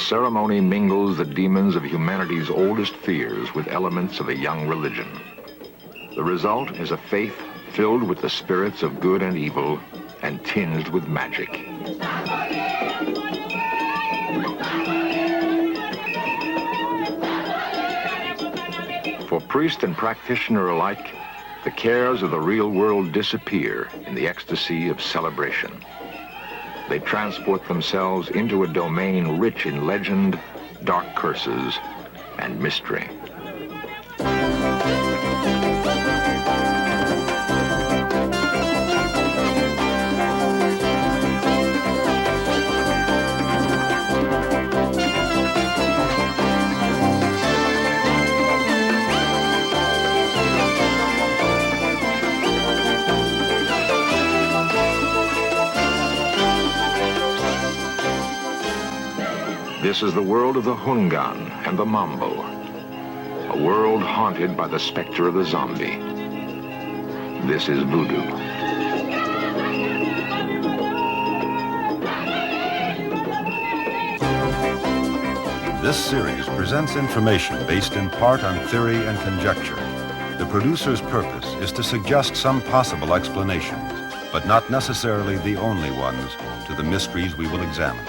ceremony mingles the demons of humanity's oldest fears with elements of a young religion. The result is a faith filled with the spirits of good and evil and tinged with magic. For priest and practitioner alike, the cares of the real world disappear in the ecstasy of celebration. They transport themselves into a domain rich in legend, dark curses, and mystery. This is the world of the Hungan and the Mambo, a world haunted by the specter of the zombie. This is Voodoo. This series presents information based in part on theory and conjecture. The producer's purpose is to suggest some possible explanations, but not necessarily the only ones, to the mysteries we will examine.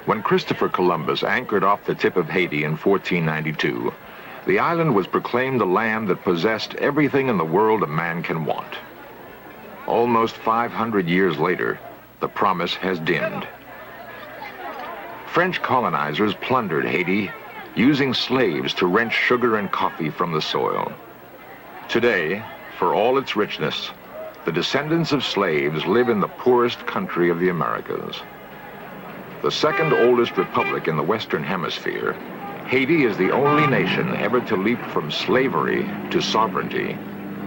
When Christopher Columbus anchored off the tip of Haiti in 1492, the island was proclaimed the land that possessed everything in the world a man can want. Almost 500 years later, the promise has dimmed. French colonizers plundered Haiti, using slaves to wrench sugar and coffee from the soil. Today, for all its richness, the descendants of slaves live in the poorest country of the Americas. The second oldest republic in the Western Hemisphere, Haiti is the only nation ever to leap from slavery to sovereignty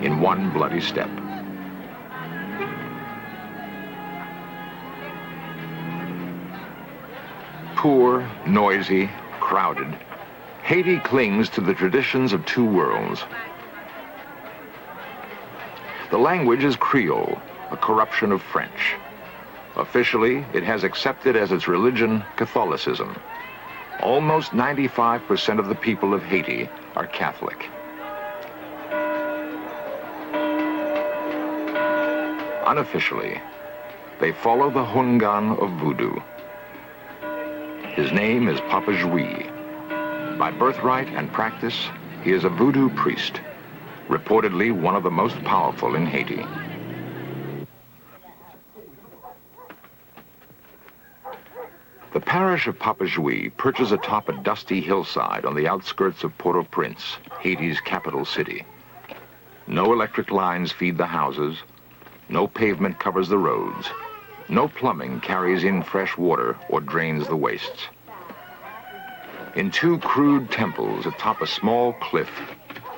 in one bloody step. Poor, noisy, crowded, Haiti clings to the traditions of two worlds. The language is Creole, a corruption of French. Officially, it has accepted as its religion Catholicism. Almost 95% of the people of Haiti are Catholic. Unofficially, they follow the Hungan of Voodoo. His name is Papa Jouy. By birthright and practice, he is a Voodoo priest, reportedly one of the most powerful in Haiti. The parish of Papa Jouy perches atop a dusty hillside on the outskirts of Port-au-Prince, Haiti's capital city. No electric lines feed the houses, no pavement covers the roads, no plumbing carries in fresh water or drains the wastes. In two crude temples atop a small cliff,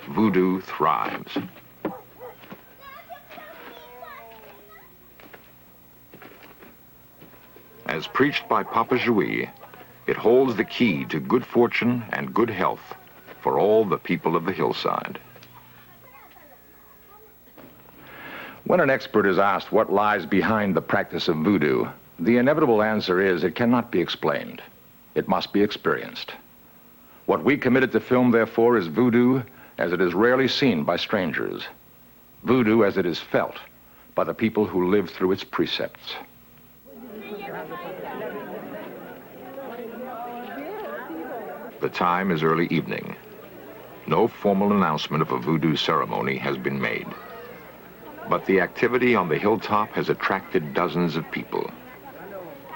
Voodoo thrives. As preached by Papa Jouy, it holds the key to good fortune and good health for all the people of the hillside. When an expert is asked what lies behind the practice of voodoo, the inevitable answer is it cannot be explained. It must be experienced. What we committed to film, therefore, is voodoo as it is rarely seen by strangers. Voodoo as it is felt by the people who live through its precepts. The time is early evening. No formal announcement of a voodoo ceremony has been made. But the activity on the hilltop has attracted dozens of people.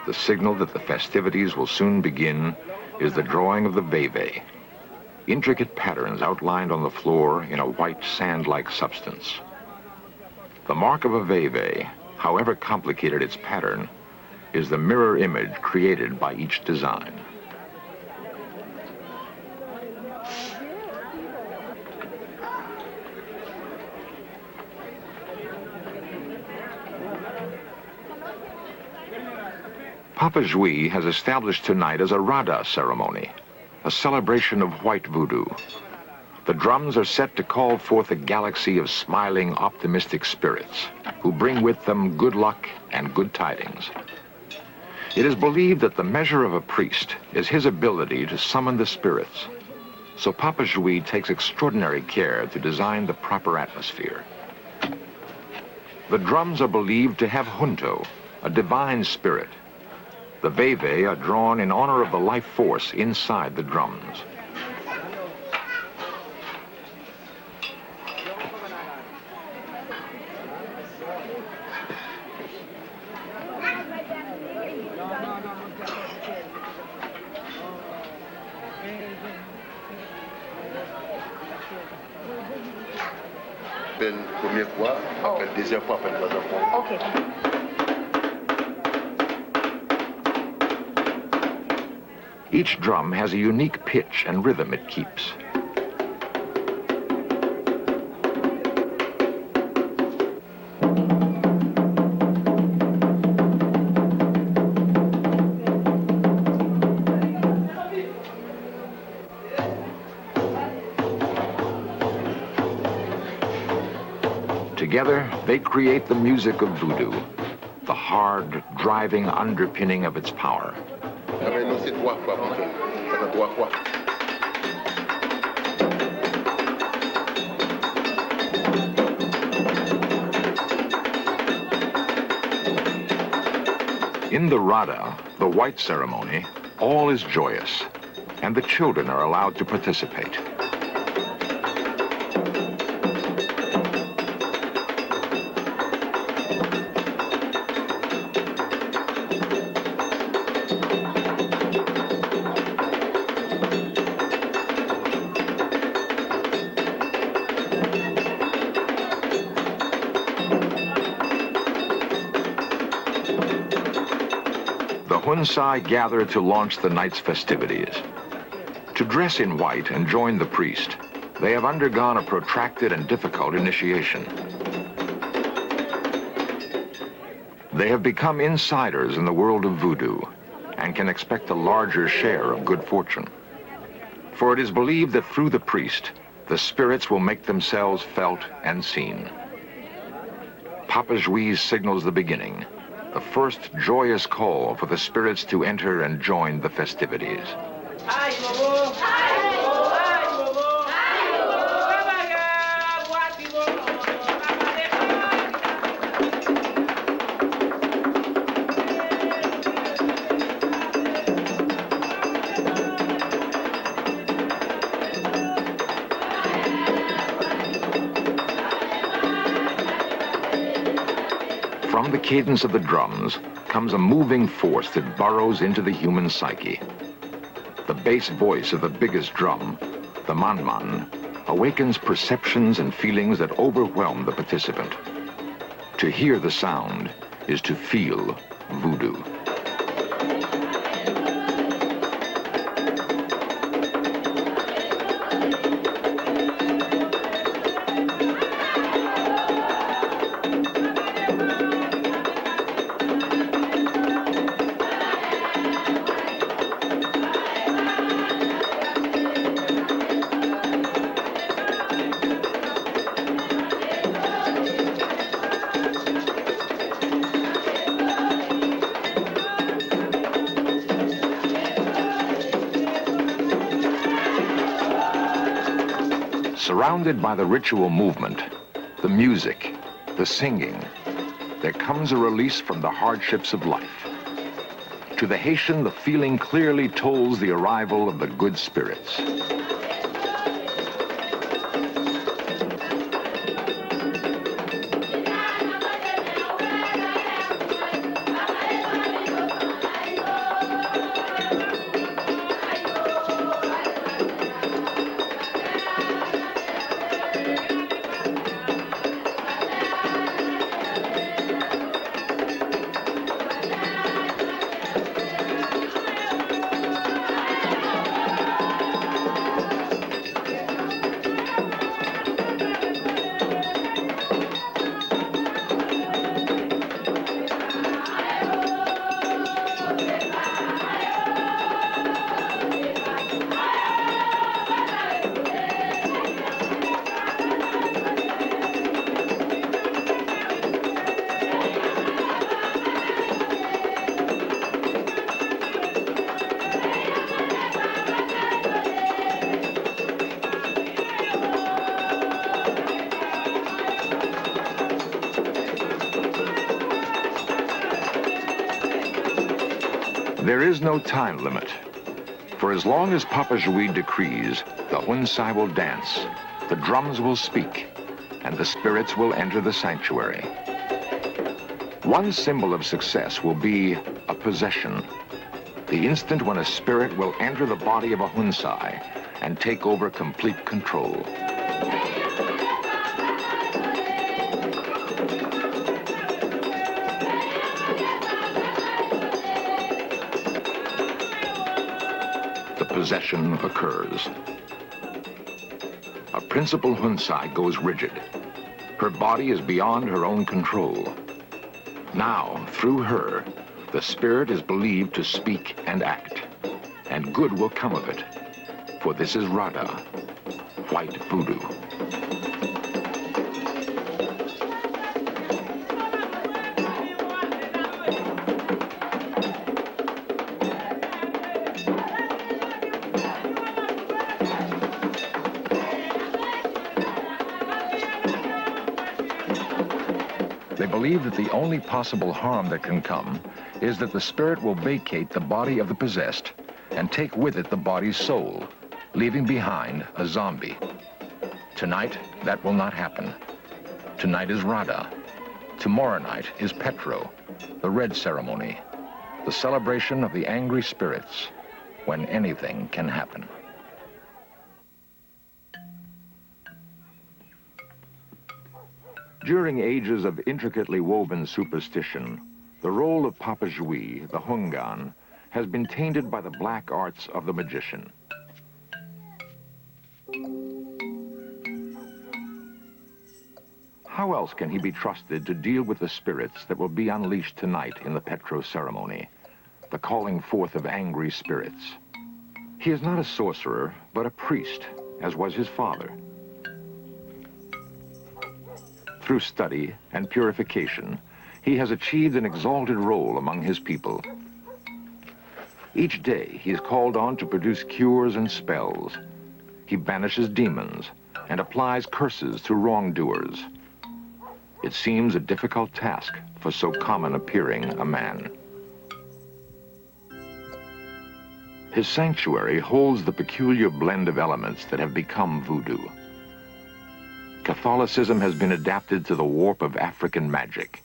The signal that the festivities will soon begin is the drawing of the veve, intricate patterns outlined on the floor in a white sand-like substance. The mark of a veve, however complicated its pattern, is the mirror image created by each design. Papa Jouy has established tonight as a Rada ceremony, a celebration of white voodoo. The drums are set to call forth a galaxy of smiling, optimistic spirits who bring with them good luck and good tidings. It is believed that the measure of a priest is his ability to summon the spirits. So Papa Jouy takes extraordinary care to design the proper atmosphere. The drums are believed to have junto, a divine spirit. The veve are drawn in honor of the life force inside the drums. Première fois, après deuxième fois, après troisième fois. Okay. Each drum has a unique pitch and rhythm it keeps. Together, they create the music of voodoo, the hard, driving underpinning of its power. In the Rada, the white ceremony, all is joyous, and the children are allowed to participate. The Hunsai gather to launch the night's festivities. To dress in white and join the priest, they have undergone a protracted and difficult initiation. They have become insiders in the world of voodoo and can expect a larger share of good fortune. For it is believed that through the priest, the spirits will make themselves felt and seen. Papa Jouy signals the beginning, the first joyous call for the spirits to enter and join the festivities. From the cadence of the drums comes a moving force that burrows into the human psyche. The bass voice of the biggest drum, the manman, awakens perceptions and feelings that overwhelm the participant. To hear the sound is to feel voodoo. Surrounded by the ritual movement, the music, the singing, there comes a release from the hardships of life. To the Haitian, the feeling clearly tolls the arrival of the good spirits. There is no time limit. For as long as Papa Jui decrees, the Hunsai will dance, the drums will speak, and the spirits will enter the sanctuary. One symbol of success will be a possession. The instant when a spirit will enter the body of a Hunsai and take over complete control. The possession occurs. A principal Hunsai goes rigid. Her body is beyond her own control. Now, through her, the spirit is believed to speak and act, and good will come of it, for this is Rada, white voodoo. They believe that the only possible harm that can come is that the spirit will vacate the body of the possessed and take with it the body's soul, leaving behind a zombie. Tonight, that will not happen. Tonight is Rada. Tomorrow night is Petro, the red ceremony, the celebration of the angry spirits, when anything can happen. During ages of intricately woven superstition, the role of Papa Jui, the Hungan, has been tainted by the black arts of the magician. How else can he be trusted to deal with the spirits that will be unleashed tonight in the Petro ceremony, the calling forth of angry spirits? He is not a sorcerer, but a priest, as was his father. Through study and purification, he has achieved an exalted role among his people. Each day, he is called on to produce cures and spells. He banishes demons and applies curses to wrongdoers. It seems a difficult task for so common appearing a man. His sanctuary holds the peculiar blend of elements that have become voodoo. Catholicism has been adapted to the warp of African magic.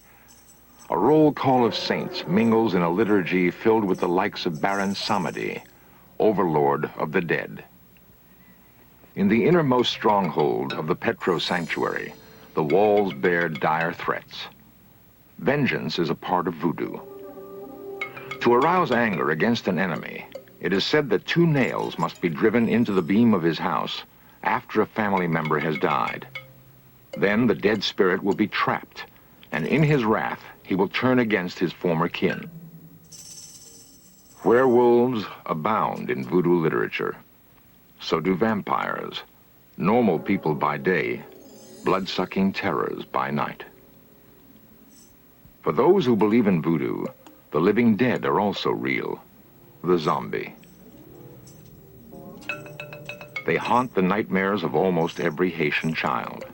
A roll call of saints mingles in a liturgy filled with the likes of Baron Samedi, overlord of the dead. In the innermost stronghold of the Petro sanctuary, the walls bear dire threats. Vengeance is a part of voodoo. To arouse anger against an enemy, it is said that 2 nails must be driven into the beam of his house after a family member has died. Then the dead spirit will be trapped, and in his wrath, he will turn against his former kin. Werewolves abound in voodoo literature. So do vampires, normal people by day, blood-sucking terrors by night. For those who believe in voodoo, the living dead are also real, the zombie. They haunt the nightmares of almost every Haitian child.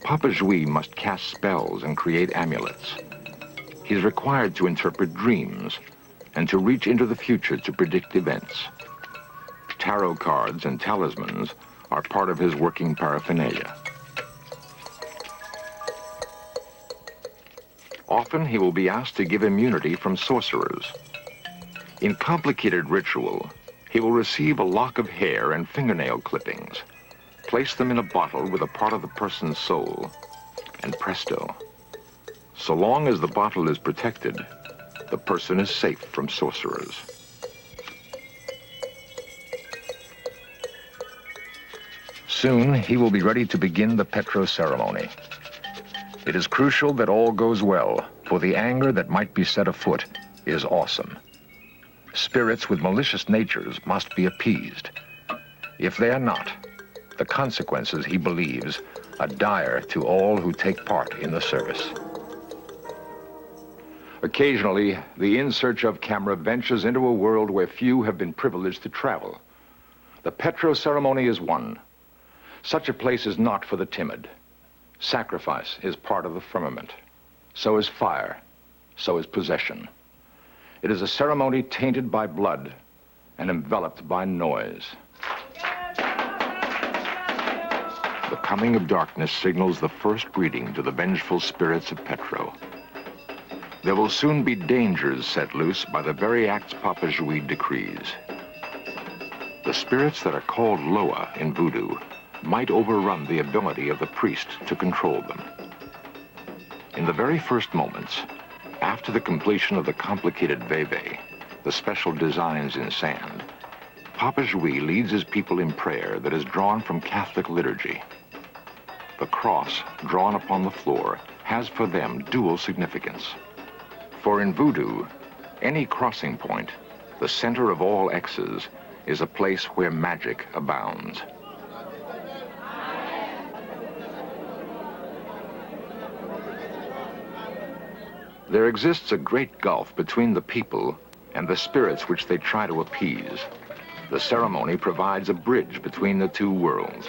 Papa Jui must cast spells and create amulets. He is required to interpret dreams and to reach into the future to predict events. Tarot cards and talismans are part of his working paraphernalia. Often he will be asked to give immunity from sorcerers. In complicated ritual, he will receive a lock of hair and fingernail clippings, place them in a bottle with a part of the person's soul, and presto. So long as the bottle is protected, the person is safe from sorcerers. Soon, he will be ready to begin the Petro ceremony. It is crucial that all goes well, for the anger that might be set afoot is awesome. Spirits with malicious natures must be appeased. If they are not, the consequences, he believes, are dire to all who take part in the service. Occasionally, the In Search Of camera ventures into a world where few have been privileged to travel. The Petro ceremony is one. Such a place is not for the timid. Sacrifice is part of the firmament. So is fire, so is possession. It is a ceremony tainted by blood and enveloped by noise. The coming of darkness signals the first greeting to the vengeful spirits of Petro. There will soon be dangers set loose by the very acts Papa Jouy decrees. The spirits that are called Loa in Voodoo might overrun the ability of the priest to control them. In the very first moments, after the completion of the complicated veve, the special designs in sand, Papa Jouy leads his people in prayer that is drawn from Catholic liturgy. The cross drawn upon the floor has for them dual significance. For in Voodoo, any crossing point, the center of all X's, is a place where magic abounds. There exists a great gulf between the people and the spirits which they try to appease. The ceremony provides a bridge between the two worlds.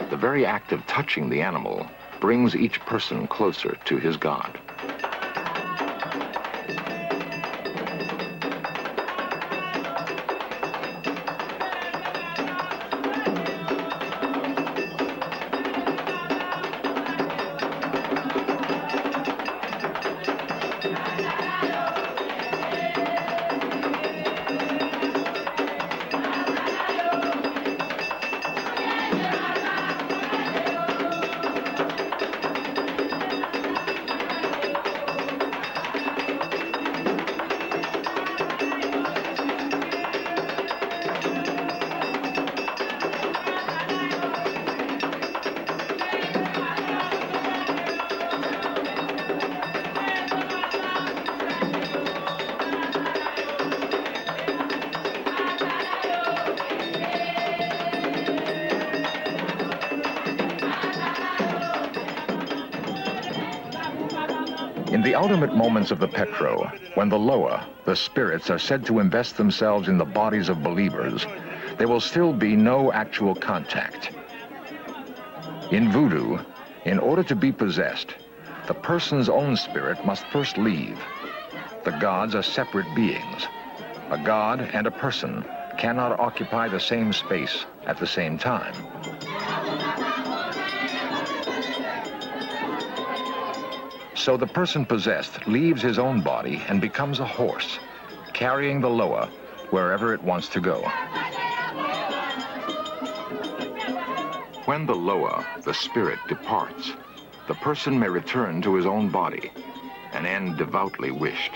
The very act of touching the animal brings each person closer to his god. In the ultimate moments of the Petro, when the Loa, the spirits, are said to invest themselves in the bodies of believers, there will still be no actual contact. In Voodoo, in order to be possessed, the person's own spirit must first leave. The gods are separate beings. A god and a person cannot occupy the same space at the same time. So the person possessed leaves his own body and becomes a horse, carrying the Loa wherever it wants to go. When the Loa, the spirit, departs, the person may return to his own body, an end devoutly wished.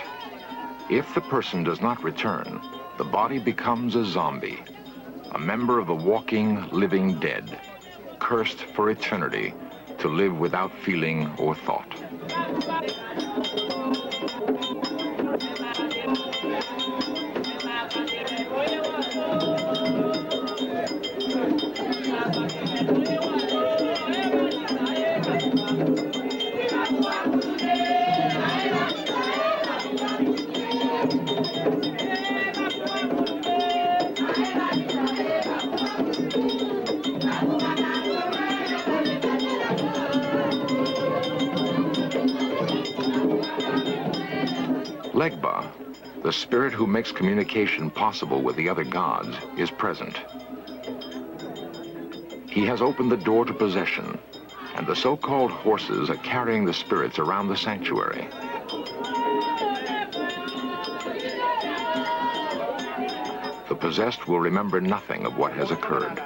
If the person does not return, the body becomes a zombie, a member of the walking, living dead, cursed for eternity to live without feeling or thought. Legba, the spirit who makes communication possible with the other gods, is present. He has opened the door to possession, and the so-called horses are carrying the spirits around the sanctuary. The possessed will remember nothing of what has occurred.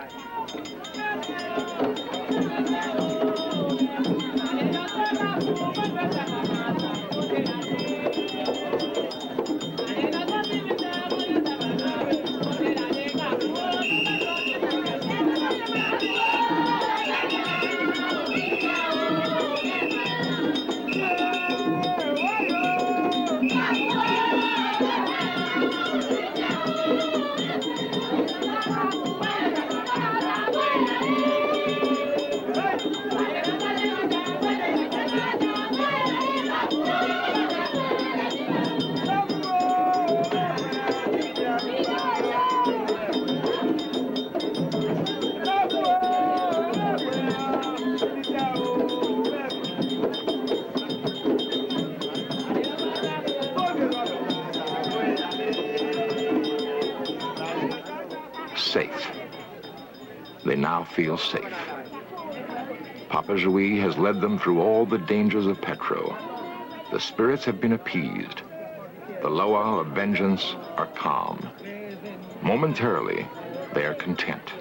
safe. They now feel safe. Papa Jouy has led them through all the dangers of Petro. The spirits have been appeased. The Loa of vengeance are calm. Momentarily, they are content.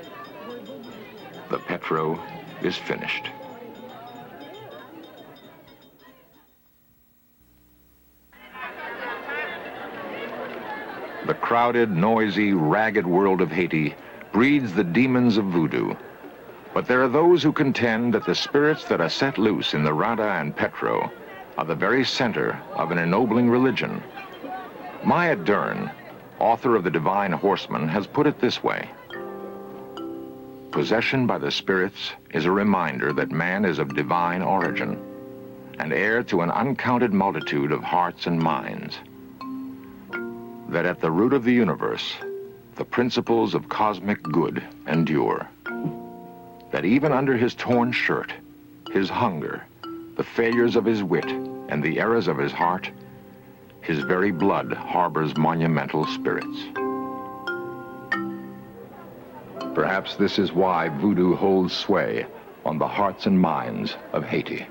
The Petro is finished. The crowded, noisy, ragged world of Haiti breeds the demons of voodoo. But there are those who contend that the spirits that are set loose in the Rada and Petro are the very center of an ennobling religion. Maya Dern, author of The Divine Horseman, has put it this way: possession by the spirits is a reminder that man is of divine origin and heir to an uncounted multitude of hearts and minds. That at the root of the universe, the principles of cosmic good endure. That even under his torn shirt, his hunger, the failures of his wit, and the errors of his heart, his very blood harbors monumental spirits. Perhaps this is why voodoo holds sway on the hearts and minds of Haiti.